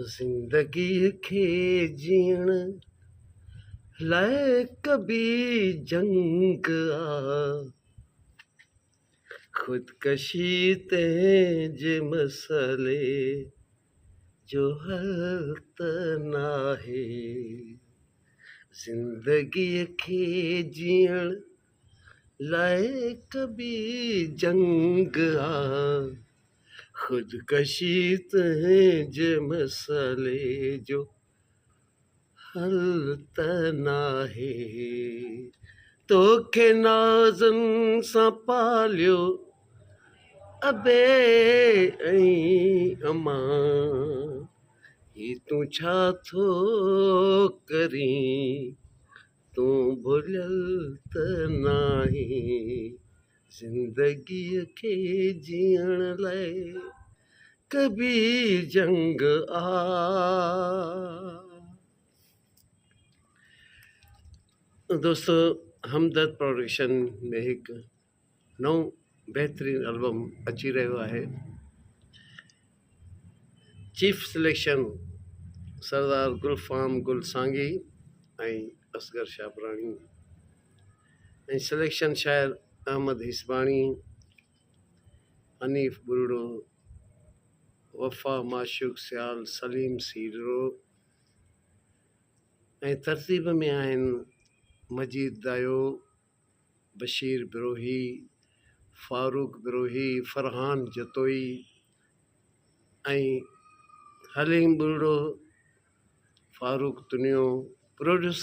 ज़िंदगी खे जीअण लाइ कभी जंग आ, खुदकशी तंहिंजे मसइले जो हल त नाहे। ज़िंदगीअ खे जीअण लाइ कभी जंग आ, खुदकशी तंहिंजे मसइले जो हल त नाहे। तोखे नाज़नि सां पालियो अबे ऐं अमां, ही तूं छा थो करीं, तूं भुलियल त नाहीं। ज़िंदगीअ खे जीअण लाइ कभी जंग आ। दोस्तों, हमदर्द प्रोडक्शन में हिकु नओं बहितरीनु एल्बम अची रहियो आहे। चीफ सिलेक्शन सरदार गुलफ़ाम गुलसांगी ऐं असगर शाबराणी, ऐं सिलेक्शन शायर अहमद हिसबाणी, हनीफ बुरड़ो, वफ़ा माशूक सियाल, सलीम सीरो, ऐं तरतीब में आहिनि मजीद दायो, बशीर बिरोही, फारूक बिरोही, फरहान जतोई ऐं हलीम बुरड़ो, फारूक तुनियो। प्रोड्यूस